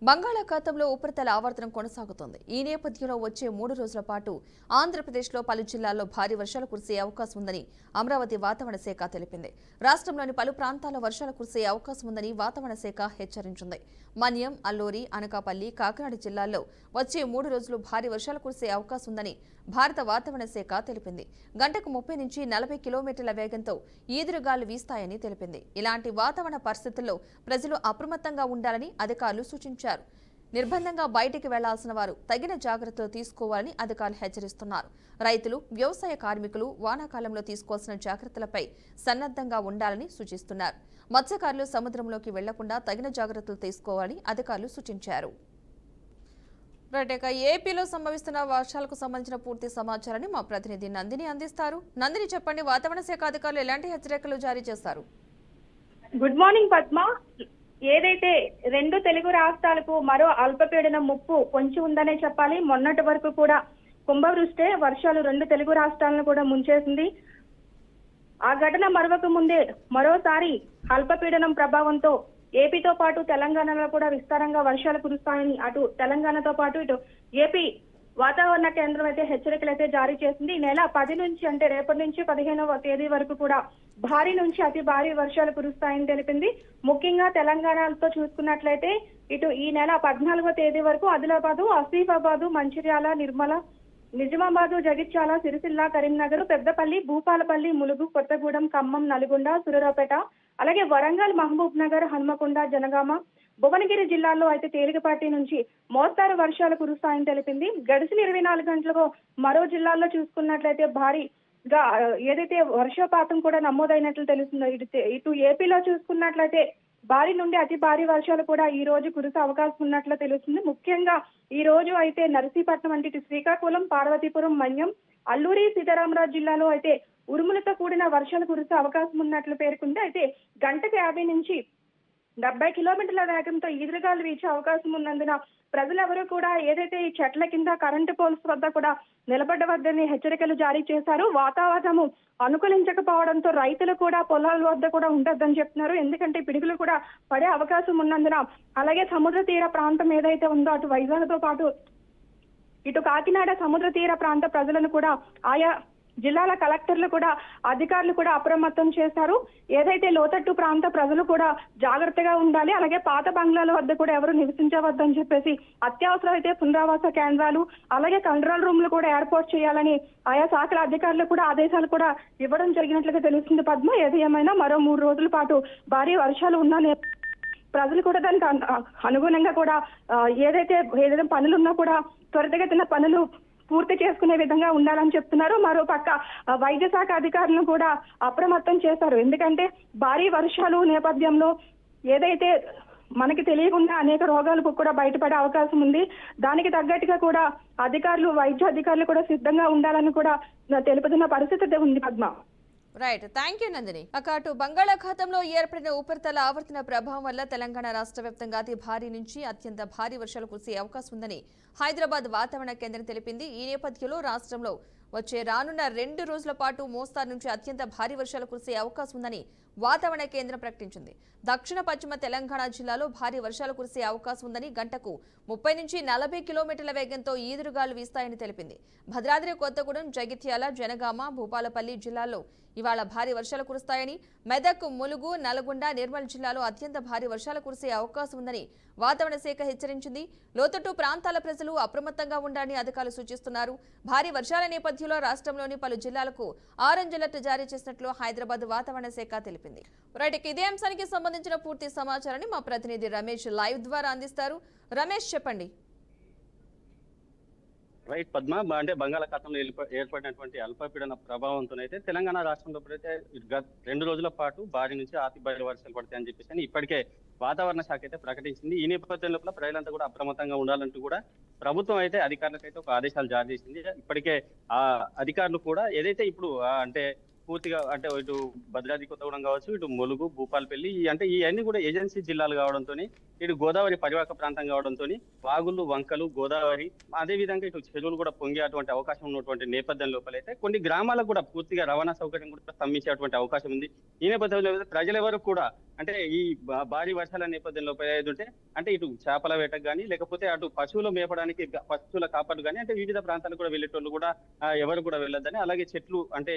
బంగాళాఖాతంలో ఉపరితల ఆవర్తనం కొనసాగుతోంది. ఈ నేపథ్యంలో వచ్చే 3 రోజుల పాటు ఆంధ్రప్రదేశ్లో పలు జిల్లాల్లో భారీ వర్షాలు కురిసే అవకాశం ఉందని అమరావతి వాతావరణ శాఖ తెలిపింది. రాష్ట్రంలోని పలు ప్రాంతాల్లో వర్షాలు కురిసే అవకాశం ఉందని వాతావరణ శాఖ హెచ్చరించింది. మన్యం, అల్లూరి, అనకాపల్లి, కాకినాడ జిల్లాల్లో వచ్చే 3 రోజులు భారీ వర్షాలు కురిసే అవకాశం ఉందని భారత వాతావరణ శాఖ తెలిపింది. గంటకు 30 నుంచి 40 కిలోమీటర్ల వేగంతో ఈదురుగాలు వీస్తాయని తెలిపింది. ఇలాంటి వాతావరణ పరిస్థితుల్లో ప్రజలు అప్రమత్తంగా ఉండాలని అధికారులు సూచించారు. నిర్బంధంగా బయటికి వెళ్లాల్సిన వారు తగిన జాగ్రత్తలు తీసుకోవాలని అధికారులు హెచ్చరిస్తున్నారు. రైతులు, వ్యవసాయ కార్మికులు వానాకాలంలో తీసుకోవాల్సిన జాగ్రత్తలపై సన్నద్ధంగా ఉండాలని సూచిస్తున్నారు. మత్స్యకారులు సముద్రంలోకి వెళ్లకుండా తగిన జాగ్రత్తలు తీసుకోవాలని అధికారులు సూచించారు. ఏపీలో సంభవిస్తున్న వర్షాలకు సంబంధించిన పూర్తి సమాచారాన్ని మా ప్రతినిధి నందిని అందిస్తారు. నందిని, చెప్పండి, వాతావరణ శాఖ అధికారులు ఎలాంటి హెచ్చరికలు జారీ చేశారు? Good morning Padma. ఏదైతే 2 తెలుగు రాష్ట్రాలకు మరో అల్పపీడనం ముప్పు పొంచి ఉందనే చెప్పాలి. మొన్నటి వరకు కూడా కుంభవృష్టి వర్షాలు 2 తెలుగు రాష్ట్రాలను కూడా ముంచేసింది. ఆ ఘటన మరొక ముందే మరోసారి అల్పపీడనం ప్రభావంతో ఏపీతో పాటు తెలంగాణలో కూడా విస్తారంగా వర్షాలు కురుస్తాయని అటు తెలంగాణతో పాటు ఇటు ఏపీ వాతావరణ కేంద్రం అయితే హెచ్చరికలు అయితే జారీ చేసింది. ఈ నెల 10 నుంచి అంటే రేపటి నుంచి 15వ తేదీ వరకు కూడా భారీ నుంచి అతి భారీ వర్షాలు కురుస్తాయని తెలిపింది. ముఖ్యంగా తెలంగాణతో చూసుకున్నట్లయితే ఇటు ఈ నెల 14వ తేదీ వరకు ఆదిలాబాదు, ఆసిఫాబాదు, మంచిర్యాల, నిర్మల, నిజామాబాదు, జగిత్యాల, సిరిసిల్ల, కరీంనగర్, పెద్దపల్లి, భూపాలపల్లి, ములుగు, కొత్తగూడెం, ఖమ్మం, నల్గొండ, సూర్యాపేట, అలాగే వరంగల్, మహబూబ్ నగర్, హన్మకొండ, జనగామ, భువనగిరి జిల్లాల్లో అయితే తేలికపాటి నుంచి మోస్తారు వర్షాలు కురుస్తాయని తెలిపింది. గడిచిన 24 గంటలకు మరో జిల్లాల్లో చూసుకున్నట్లయితే భారీగా ఏదైతే వర్షపాతం కూడా నమోదైనట్లు తెలుస్తుందో ఇటు ఏపీలో చూసుకున్నట్లయితే భారీ నుండి అతి భారీ వర్షాలు కూడా ఈ రోజు కురిసే అవకాశం ఉన్నట్లు తెలుస్తుంది. ముఖ్యంగా ఈ రోజు అయితే నర్సీపట్నం అంటే ఇటు శ్రీకాకుళం, పార్వతీపురం, మన్యం, అల్లూరి సీతారామరాజు జిల్లాలో అయితే ఉరుములతో కూడిన వర్షాలు కురిసే అవకాశం ఉన్నట్లు పేర్కొంది. అయితే గంటకు 50 నుంచి 70 కిలోమీటర్ల వేగంతో ఈదురుగాలు వీచే అవకాశం ఉన్నందున ప్రజలెవరూ కూడా ఏదైతే ఈ చెట్ల కింద కరెంటు పోల్స్ వద్ద కూడా నిలబడవద్దని హెచ్చరికలు జారీ చేశారు. వాతావరణము అనుకూలించకపోవడంతో రైతులు కూడా పొలాల వద్ద కూడా ఉండొద్దని చెప్తున్నారు. ఎందుకంటే పిడుగులు కూడా పడే అవకాశం ఉన్నందున, అలాగే సముద్ర తీర ప్రాంతం ఏదైతే ఉందో అటు వైజాగ్తో పాటు ఇటు కాకినాడ సముద్ర తీర ప్రాంత ప్రజలను కూడా ఆయా జిల్లాల కలెక్టర్లు కూడా అధికారులు కూడా అప్రమత్తం చేశారు. ఏదైతే లోతట్టు ప్రాంత ప్రజలు కూడా జాగ్రత్తగా ఉండాలి, అలాగే పాత బంగ్లాల వద్ద కూడా ఎవరు నివసించవద్దని చెప్పేసి అత్యవసరం అయితే పునరావాస కేంద్రాలు అలాగే కంట్రోల్ రూమ్లు కూడా ఏర్పాటు చేయాలని ఆయా శాఖల అధికారులు కూడా ఆదేశాలు కూడా ఇవ్వడం జరిగినట్లుగా తెలుస్తుంది పద్మ. ఏది ఏమైనా మరో 3 రోజుల పాటు భారీ వర్షాలు ఉన్న ప్రజలు కూడా దానికి అనుగుణంగా కూడా ఏదైతే పనులున్నా కూడా త్వరితగతిన పనులు పూర్తి చేసుకునే విధంగా ఉండాలని చెప్తున్నారు. మరో పక్క వైద్య శాఖ అధికారులను కూడా అప్రమత్తం చేశారు. ఎందుకంటే భారీ వర్షాలు నేపథ్యంలో ఏదైతే మనకి తెలియకుండా అనేక రోగాలకు కూడా బయటపడే అవకాశం ఉంది. దానికి తగ్గట్టుగా కూడా వైద్య అధికారులు కూడా సిద్ధంగా ఉండాలని కూడా తెలుపుతున్న పరిస్థితి ఉంది Padma. Right, thank you Nandini. అటు బంగాళాఖాతంలో ఏర్పడిన ఉపరితల ఆవర్తన ప్రభావం వల్ల తెలంగాణ రాష్ట్ర వ్యాప్తంగా అతి భారీ నుంచి అత్యంత భారీ వర్షాలు కురిసే అవకాశం ఉందని హైదరాబాద్ వాతావరణ కేంద్రం తెలిపింది. ఈ నేపథ్యంలో రాష్ట్రంలో రానున్న 2 రోజుల పాటు మోస్తారు నుంచి అత్యంత భారీ వర్షాలు కురిసే అవకాశం ఉందని వాతావరణ కేంద్రం ప్రకటించింది. దక్షిణ పశ్చిమ తెలంగాణ జిల్లాలో భారీ వర్షాలు కురిసే అవకాశం ఉందని, గంటకు 30 నుంచి 40 కిలోమీటర్ల వేగంతో ఈదురుగాలు వీస్తాయని తెలిపింది. భద్రాద్రి కొత్తగూడెం, జగిత్యాల, జనగామ, భూపాలపల్లి జిల్లాల్లో ఇవాళ భారీ వర్షాలు కురుస్తాయని, మెదక్, ములుగు, నల్గొండ, నిర్మల్ జిల్లాలో అత్యంత భారీ వర్షాలు కురిసే అవకాశం ఉందని వాతావరణ శాఖ హెచ్చరించింది. లోతట్టు ప్రాంతాల ప్రజలు అప్రమత్తంగా ఉండాలని అధికారులు సూచిస్తున్నారు. భారీ వర్షాల నేపథ్యంలో రాష్ట్రంలోని పలు జిల్లాలకు ఆరెంజ్ అలర్ట్ జారీ చేసినట్లు హైదరాబాద్ వాతావరణ శాఖ తెలిపింది. రైట్, ఇదే అంశానికి సంబంధించిన పూర్తి సమాచారాన్ని మా ప్రతినిధి రమేష్ లైవ్ ద్వారా అందిస్తారు. రమేష్, చెప్పండి. రైట్ పద్మ, అంటే బంగాళాఖాతంలో ఏర్పడినటువంటి అల్పపీడన ప్రభావంతోనైతే తెలంగాణ రాష్ట్రంలో అయితే 2 రోజుల పాటు భారీ నుంచి అతి భారీ వర్షాలు పడతాయని చెప్పేసి ఇప్పటికే వాతావరణ శాఖ అయితే ప్రకటించింది. ఈ నేపథ్యం లోపల ప్రజలంతా కూడా అప్రమత్తంగా ఉండాలంటూ కూడా ప్రభుత్వం అయితే అధికారులకు అయితే ఒక ఆదేశాలు జారీ చేసింది. ఇప్పటికే ఆ అధికారులు కూడా ఏదైతే ఇప్పుడు అంటే పూర్తిగా అంటే ఇటు భద్రాద్రి కొత్తగూడెం కావచ్చు, ఇటు ములుగు, భూపాలపల్లి అంటే ఇవన్నీ కూడా ఏజెన్సీ జిల్లాలు కావడంతో, ఇటు గోదావరి పరివాహక ప్రాంతం కావడంతో వాగులు, వంకలు, గోదావరి అదే విధంగా ఇటు చెరువులు కూడా పొంగే అటువంటి అవకాశం ఉన్నటువంటి నేపథ్యం లోపలైతే కొన్ని గ్రామాలకు కూడా పూర్తిగా రవాణా సౌకర్యం కూడా స్తంభించేటువంటి అవకాశం ఉంది. ఈ నేపథ్యంలో ప్రజలెవరు కూడా అంటే ఈ భారీ వర్షాల నేపథ్యంలో ఉంటే అంటే ఇటు చేపల వేటకు కానీ లేకపోతే అటు పశువులు మేపడానికి పశువుల కాపర్లు కానీ అంటే వివిధ ప్రాంతాలకు కూడా వెళ్ళేటోళ్ళు కూడా ఎవరు కూడా వెళ్ళొద్దని, అలాగే చెట్లు అంటే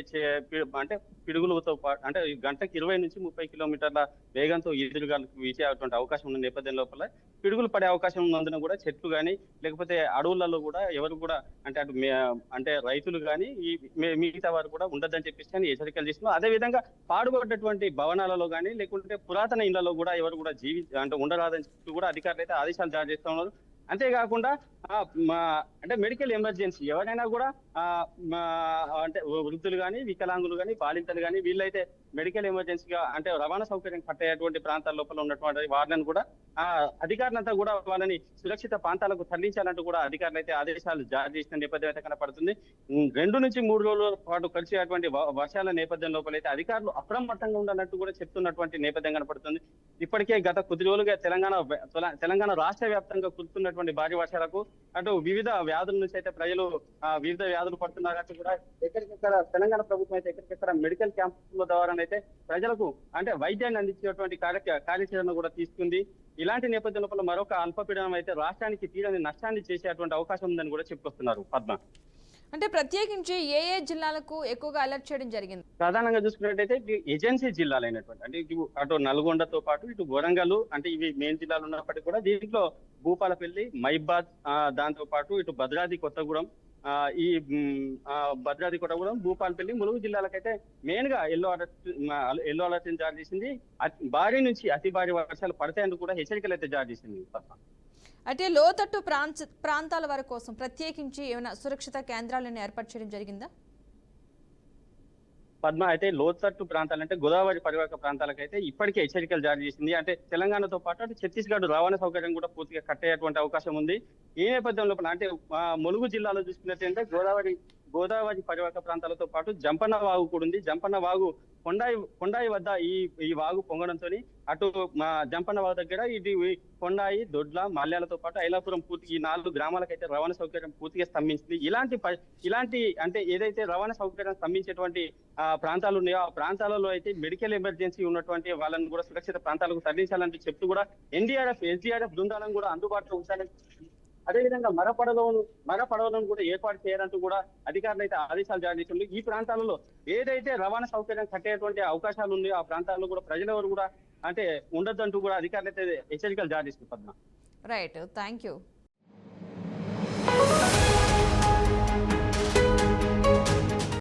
అంటే పిడుగులతో పాటు అంటే గంటకి 20 నుంచి 30 కిలోమీటర్ల వేగంతో ఎదురుగాలకు వీచేటువంటి అవకాశం ఉన్న నేపథ్యం లోపల పిడుగులు పడే అవకాశం ఉన్నందున కూడా చెట్లు కానీ లేకపోతే అడవులలో కూడా ఎవరు కూడా అంటే అటు అంటే రైతులు కానీ ఈ మిగతా వారు కూడా ఉండద్దని చెప్పేసి హెచ్చరికలు చేస్తున్నాం. అదే విధంగా పాడుపడ్డటువంటి భవనాలలో కానీ లేకుంటే పురాతన ఇళ్లలో కూడా ఎవరు కూడా అంటే ఉండరాదని చెప్పి కూడా అధికారులు అయితే ఆదేశాలు జారీ చేస్తా ఉన్నారు. అంతేకాకుండా అంటే మెడికల్ ఎమర్జెన్సీ ఎవరైనా కూడా అంటే వృద్ధులు కానీ వికలాంగులు కానీ బాలింతలు కానీ వీళ్ళైతే మెడికల్ ఎమర్జెన్సీగా అంటే రవాణా సౌకర్యం కట్టేటువంటి ప్రాంతాల లోపల ఉన్నటువంటి వారిని కూడా అధికారులంతా కూడా వాళ్ళని సురక్షిత ప్రాంతాలకు తరలించాలంటూ కూడా అధికారులు అయితే ఆదేశాలు జారీ చేసిన నేపథ్యం అయితే కనపడుతుంది. 2 నుంచి 3 రోజుల పాటు కలిసేటువంటి వర్షాల నేపథ్యం లోపల అయితే అధికారులు అప్రమత్తంగా ఉండాలంటూ కూడా చెప్తున్నటువంటి నేపథ్యం కనపడుతుంది. ఇప్పటికే గత కొద్ది రోజులుగా తెలంగాణ రాష్ట్ర వ్యాప్తంగా కురుస్తున్నటువంటి భారీ వర్షాలకు అటు వివిధ వ్యాధుల నుంచి అయితే ప్రజలు వివిధ వ్యాధులు పడుతున్నారంటూ కూడా ఎక్కడికెక్కడ తెలంగాణ ప్రభుత్వం అయితే ఎక్కడికెక్కడ మెడికల్ క్యాంపుల ద్వారా అయితే ప్రజలకు అంటే వైద్యాన్ని అందించేటువంటి కార్యాచరణ కూడా తీసుకుంది. ఇలాంటి నేపథ్యం లోపల మరొక అల్పపీడనం అయితే రాష్ట్రానికి తీరని నష్టాన్ని చేసేటువంటి అవకాశం ఉందని కూడా చెప్పుకొస్తున్నారు. పద్మ, అంటే ప్రత్యేకించి ఏ ఏ జిల్లాలకు ఎక్కువగా అలర్ట్ చేయడం జరిగింది? ప్రధానంగా చూసుకున్నట్టయితే ఏజెన్సీ జిల్లాలైనటువంటి అంటే ఇటు అటు నల్గొండతో పాటు ఇటు వరంగల్ అంటే ఇవి మెయిన్ జిల్లాలు ఉన్నప్పటికీ కూడా దీంట్లో భూపాలపల్లి, మైబాద్, దాంతో పాటు ఇటు భద్రాద్రి కొత్తగూడెం, ఈ భద్రాద్రి కొత్తగూడెం, భూపాలపల్లి, ములుగు జిల్లాలకైతే మెయిన్ గా ఎల్లో అలర్ట్ జారీ చేసింది. భారీ నుంచి అతి భారీ వర్షాలు పడతాయని కూడా హెచ్చరికలు అయితే జారీ చేసింది. అంటే లోతట్టు ప్రాంతాల వారి కోసం ప్రత్యేకించి ఏమైనా సురక్షిత కేంద్రాలను ఏర్పాటు చేయడం జరిగిందా? పద్మ, అయితే లోతట్టు ప్రాంతాలంటే గోదావరి పరివాహక ప్రాంతాలకైతే ఇప్పటికే హెచ్చరికలు జారీ చేసింది. అంటే తెలంగాణతో పాటు అటు ఛత్తీస్గఢ్ రవాణా సౌకర్యం కూడా పూర్తిగా కట్టేటువంటి అవకాశం ఉంది. ఈ నేపథ్యంలో అంటే ములుగు జిల్లాలో చూసుకున్నట్లయితే గోదావరి పరివాహక ప్రాంతాలతో పాటు జంపన్న వాగు కూడా ఉంది. జంపన్న వాగు కొండాయి వద్ద ఈ వాగు పొంగడంతో అటు జంపన్న వాగు దగ్గర ఇది కొండాయి, దొడ్ల, మాల్యాలతో పాటు ఐలాపురం పూర్తి ఈ 4 గ్రామాలకైతే రవాణా సౌకర్యం పూర్తిగా స్తంభించింది. ఇలాంటి అంటే ఏదైతే రవాణా సౌకర్యం స్తంభించేటువంటి ప్రాంతాలు ఉన్నాయో ఆ ప్రాంతాలలో అయితే మెడికల్ ఎమర్జెన్సీ ఉన్నటువంటి వాళ్ళని కూడా సురక్షిత ప్రాంతాలకు తరలించాలని చెప్తూ కూడా ఎన్డీఆర్ఎఫ్, ఎస్డీఆర్ఎఫ్ బృందాలను కూడా అందుబాటులో ఉంచాలని, అదేవిధంగా మరపడవలను కూడా ఏర్పాటు చేయాలంటూ కూడా అధికారులు అయితే ఆదేశాలు జారీ చేసింది. ఈ ప్రాంతాలలో ఏదైతే రవాణా సౌకర్యం కట్టేటువంటి అవకాశాలు ఉన్నాయో ఆ ప్రాంతాల్లో కూడా ప్రజలెవరు కూడా అంటే ఉండొద్దంటూ కూడా అధికారులు అయితే హెచ్చరికలు జారీ చేస్తుంది. Padma, right, thank you.